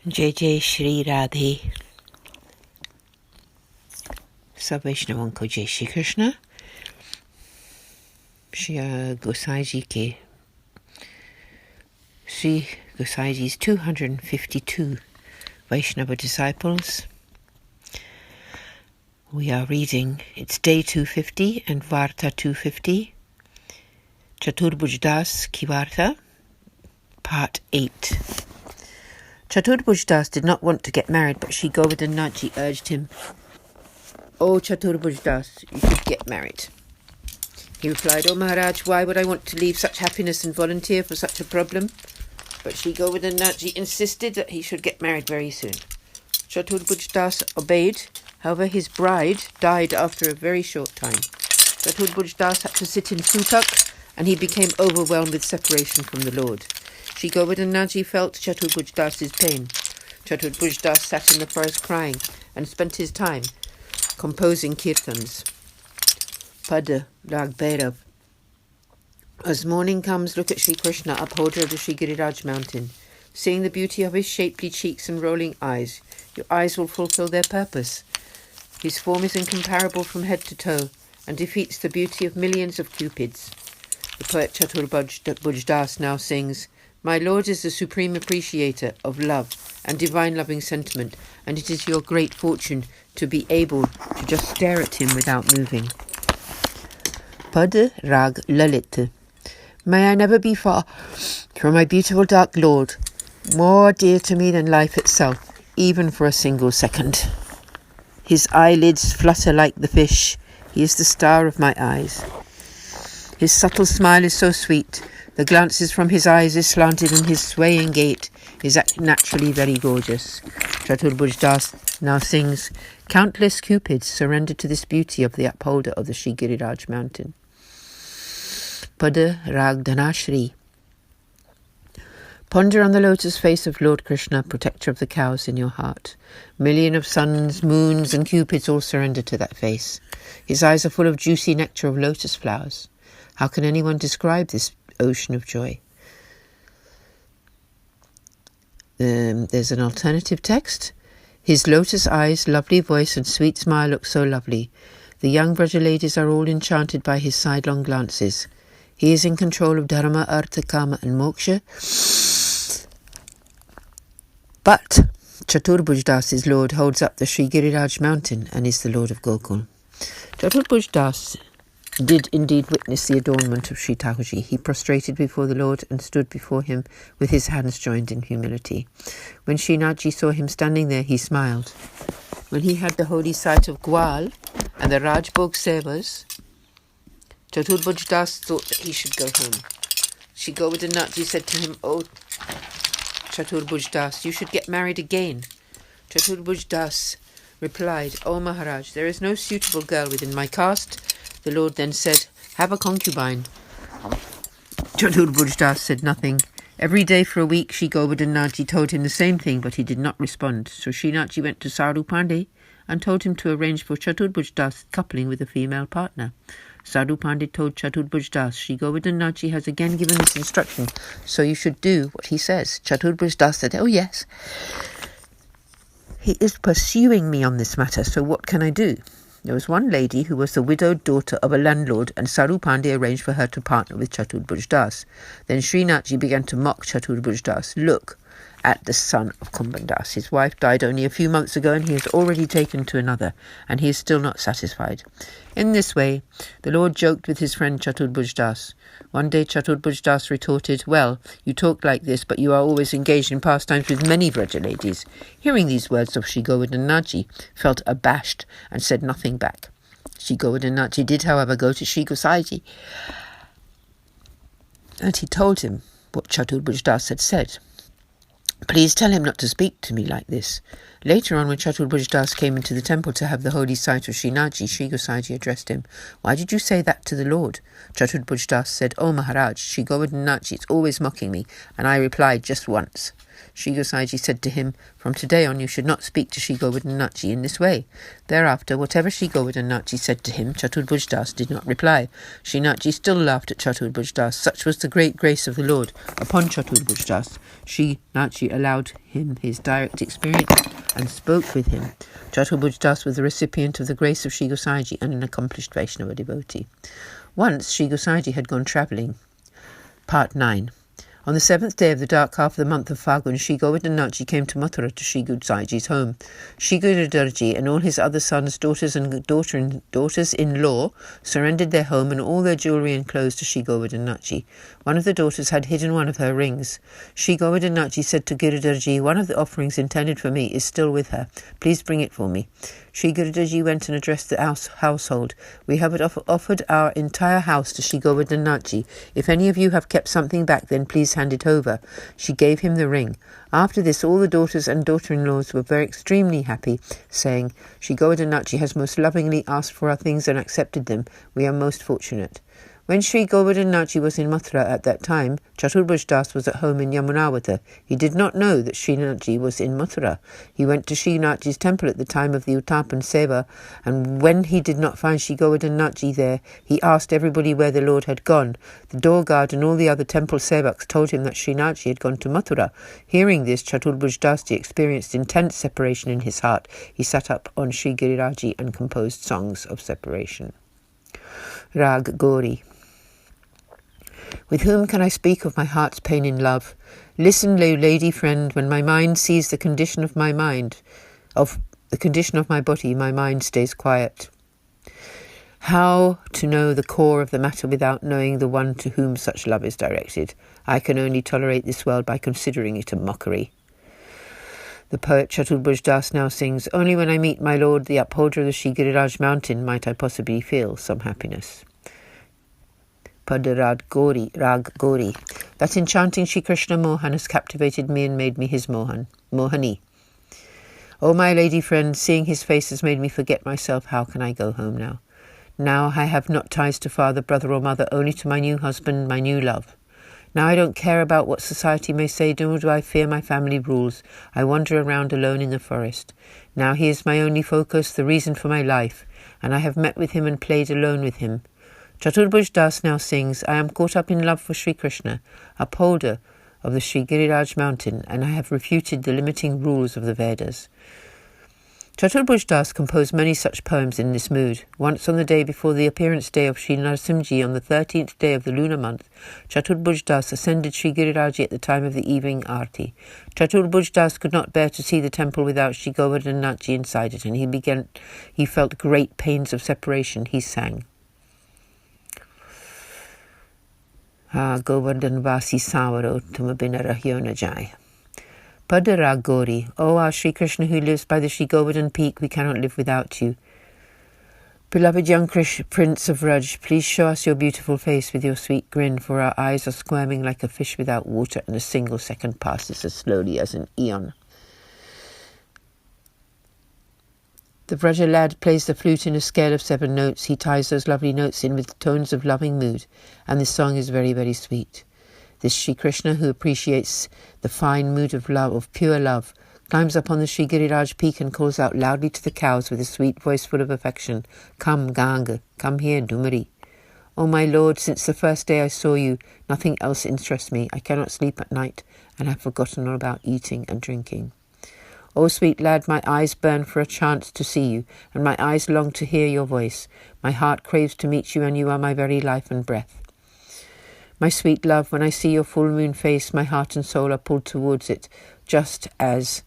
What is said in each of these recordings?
जय जय श्री राधे। सब वैष्णवों को जय Shri Krishna. Shri Gosai Ji's 252 Vaishnava disciples. We are reading, it's day 250 and Varta 250. Chaturbhuj Das ki Varta, part 8. Chaturbhuj Das did not want to get married, but Shri Govardhanaji urged him. "Oh, Chaturbhuj Das, you should get married." He replied, "Oh Maharaj, why would I want to leave such happiness and volunteer for such a problem?" But Shri Govardhanaji insisted that he should get married very soon. Chaturbhuj Das obeyed. However, his bride died after a very short time. Chaturbhuj Das had to sit in sutak, and he became overwhelmed with separation from the Lord. Shri Govardhanaji felt Chaturbhuj Das's pain. Chaturbhuj Das sat in the forest crying and spent his time composing kirtans. Pada Rag Bhairav. As morning comes, look at Sri Krishna, upholder of the Sri Giriraj mountain. Seeing the beauty of his shapely cheeks and rolling eyes, your eyes will fulfill their purpose. His form is incomparable from head to toe and defeats the beauty of millions of cupids. The poet Chaturbhuj Das now sings, "My Lord is the supreme appreciator of love and divine loving sentiment, and it is your great fortune to be able to just stare at him without moving." Pada Rag Lalit. May I never be far from my beautiful dark Lord, more dear to me than life itself, even for a single second. His eyelids flutter like the fish. He is the star of my eyes. His subtle smile is so sweet. The glances from his eyes is slanted, and his swaying gait is naturally very gorgeous. Chaturbhuj Das now sings, "Countless cupids surrender to this beauty of the upholder of the Sri Giriraj mountain." Pada Rag Dhanashri. Ponder on the lotus face of Lord Krishna, protector of the cows in your heart. Million of suns, moons and cupids all surrender to that face. His eyes are full of juicy nectar of lotus flowers. How can anyone describe this ocean of joy? There's an alternative text. His lotus eyes, lovely voice and sweet smile look so lovely. The young Vraja ladies are all enchanted by his sidelong glances. He is in control of Dharma, Artha, Kama and Moksha. But Chaturbhuj Das's Lord holds up the Sri Giriraj mountain and is the Lord of Gokul. Chaturbhuj Das did indeed witness the adornment of Sri Thakurji. He prostrated before the Lord and stood before him with his hands joined in humility. When Srinathji saw him standing there, he smiled. When he had the holy sight of Gwal and the Rajbhog Sevas, Chaturbhuj Das thought that he should go home. Shri Govardhanaji said to him, "Oh, Chaturbhuj Das, you should get married again." Chaturbhuj Das replied, "Oh Maharaj, there is no suitable girl within my caste." The Lord then said, "Have a concubine." Chaturbhuj Das said nothing. Every day for a week, Shri Govardhanaji told him the same thing, but he did not respond. So Srinathji went to Sadhu Pandey and told him to arrange for Chaturbhuj Das coupling with a female partner. Sadhu Pandit told Chaturbhuj Das, "Shri Govardhanaji has again given this instruction, so you should do what he says." Chaturbhuj Das said, "Oh yes, he is pursuing me on this matter, so what can I do?" There was one lady who was the widowed daughter of a landlord, and Sadhu Pandey arranged for her to partner with Chaturbhuj Das. Then Srinathji began to mock Chaturbhuj Das. "Look at the son of Kumban Das. His wife died only a few months ago, and he has already taken to another, and he is still not satisfied." In this way, the Lord joked with his friend Chaturbhuj Das. One day Chaturbhuj Das retorted, "Well, you talk like this, but you are always engaged in pastimes with many Vraja ladies." Hearing these words of Shri Govardhanaji, felt abashed and said nothing back. Shri Govardhanaji did, however, go to Shri Gosai Ji, and he told him what Chaturbhuj Das had said. "Please tell him not to speak to me like this." Later on, when Chaturbhuj Das came into the temple to have the holy sight of Srinathji, Sri Gosai Ji addressed him. "Why did you say that to the Lord?" Chaturbhuj Das said, "Oh Maharaj, Sri Govardhanaji is always mocking me," and I replied just once. Sri Gosai Ji said to him, "From today on you should not speak to Sri Govardhanaji in this way." Thereafter, whatever Sri Govardhanaji said to him, Chaturbhuj Das did not reply. Srinathji still laughed at Chaturbhuj Das. Such was the great grace of the Lord upon Chaturbhuj Das. Srinathji Kishori allowed him his direct experience and spoke with him. Chaturbhuj Das was the recipient of the grace of Sri Gosaiji and an accomplished Vaishnava devotee. Once Sri Gosaiji had gone travelling. Part 9. On the 7th day of the dark half of the month of Phagun, Sri Govardhanaji came to Mathura to Sri Gosaiji's home. Sri Gurudarji and all his other sons, daughters and daughters-in-law surrendered their home and all their jewellery and clothes to Sri Govardhanaji. One of the daughters had hidden one of her rings. Sri Govardhanaji said to Gurudarji, "One of the offerings intended for me is still with her. Please bring it for me." Sri Gurudarji went and addressed the household. "We have offered our entire house to Sri Govardhanaji. If any of you have kept something back, then please hand it over." She gave him the ring. After this, all the daughters and daughter-in-laws were very extremely happy, saying, "Sri Govardhanaji has most lovingly asked for our things and accepted them. We are most fortunate." When Sri Govardhanaji was in Mathura at that time, Chaturbhuj Das was at home in Yamunawata. He did not know that Srinathji was in Mathura. He went to Srinathji's temple at the time of the Uttapan Seva, and when he did not find Sri Govardhanaji there, he asked everybody where the Lord had gone. The door guard and all the other temple sevaks told him that Srinathji had gone to Mathura. Hearing this, Chaturbhuj Das experienced intense separation in his heart. He sat up on Sri Giriraji and composed songs of separation. Rag Gauri. With whom can I speak of my heart's pain in love? Listen, lady friend, when my mind sees the condition of my body, my mind stays quiet. How to know the core of the matter without knowing the one to whom such love is directed? I can only tolerate this world by considering it a mockery. The poet Chaturbhuj Das now sings, "Only when I meet my Lord, the upholder of the Sri Giriraj mountain, might I possibly feel some happiness." Rag Gauri. That enchanting Sri Krishna Mohan has captivated me and made me his Mohani. Oh, my lady friend, seeing his face has made me forget myself. How can I go home now? Now I have not ties to father, brother or mother, only to my new husband, my new love. Now I don't care about what society may say, nor do I fear my family rules. I wander around alone in the forest. Now he is my only focus, the reason for my life, and I have met with him and played alone with him. Chaturbhuj Das now sings, I am caught up in love for Sri Krishna, upholder of the Sri Giriraj mountain, and I have refuted the limiting rules of the Vedas. Chaturbhuj Das composed many such poems in this mood. Once on the day before the appearance day of Sri Narasimhaji, on the 13th day of the lunar month, Chaturbhuj Das ascended Sri Giriraji at the time of the evening arti. Chaturbhuj Das could not bear to see the temple without Sri Govardhanaji inside it, and he felt great pains of separation. He sang. Govardhan Vasi Savaro Tumabina Rahyo na Jai. Padara Gauri, O our Sri Krishna who lives by the Sri Govardhan peak, we cannot live without you. Beloved young Prince of Vraj, please show us your beautiful face with your sweet grin, for our eyes are squirming like a fish without water, and a single second passes as slowly as an eon. The Vraja lad plays the flute in a scale of 7 notes. He ties those lovely notes in with tones of loving mood, and this song is very, very sweet. This Sri Krishna, who appreciates the fine mood of love, of pure love, climbs up on the Sri Giriraj peak and calls out loudly to the cows with a sweet voice full of affection, "Come, Ganga, come here, Dumari. Oh, my Lord, since the first day I saw you, nothing else interests me. I cannot sleep at night, and have forgotten all about eating and drinking. Oh, sweet lad, my eyes burn for a chance to see you, and my eyes long to hear your voice. My heart craves to meet you, and you are my very life and breath. My sweet love, when I see your full moon face, my heart and soul are pulled towards it, just as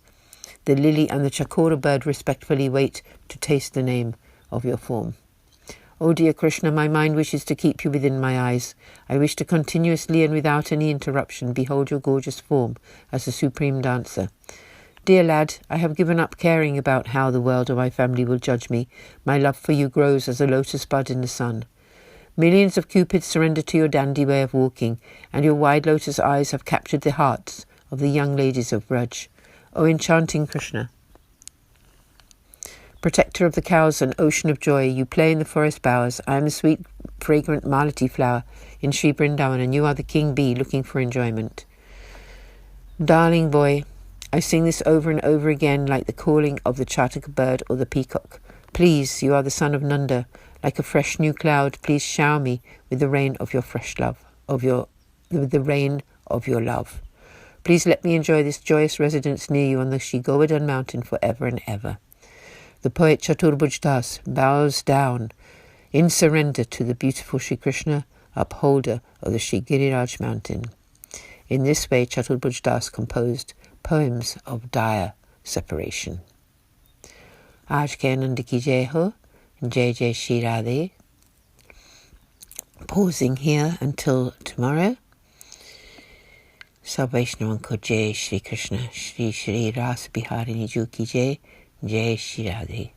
the lily and the chakora bird respectfully wait to taste the name of your form. Oh, dear Krishna, my mind wishes to keep you within my eyes. I wish to continuously and without any interruption behold your gorgeous form as the supreme dancer. Dear lad, I have given up caring about how the world or my family will judge me. My love for you grows as a lotus bud in the sun. Millions of cupids surrender to your dandy way of walking, and your wide lotus eyes have captured the hearts of the young ladies of Vraj. O enchanting Krishna, protector of the cows and ocean of joy, you play in the forest bowers. I am the sweet, fragrant malati flower in Sri Vrindavan, and you are the king bee looking for enjoyment. Darling boy, I sing this over and over again like the calling of the chataka bird or the peacock. Please, you are the son of Nanda. Like a fresh new cloud, please shower me with the rain of your fresh love, with the rain of your love. Please let me enjoy this joyous residence near you on the Shri Govardhan mountain forever and ever. The poet Chaturbhuj Das bows down in surrender to the beautiful Shri Krishna, upholder of the Shri Giriraj mountain. In this way, Chaturbhuj Das composed poems of dire separation. Aaj ke Anand ki jai ho, Jai Jai Shri Radhe. Pausing here until tomorrow. Sab Vaishnavan ko Jai Shri Krishna, Shri Shri Ras Biharini Ju ki Jai, Jai Shri Radhe.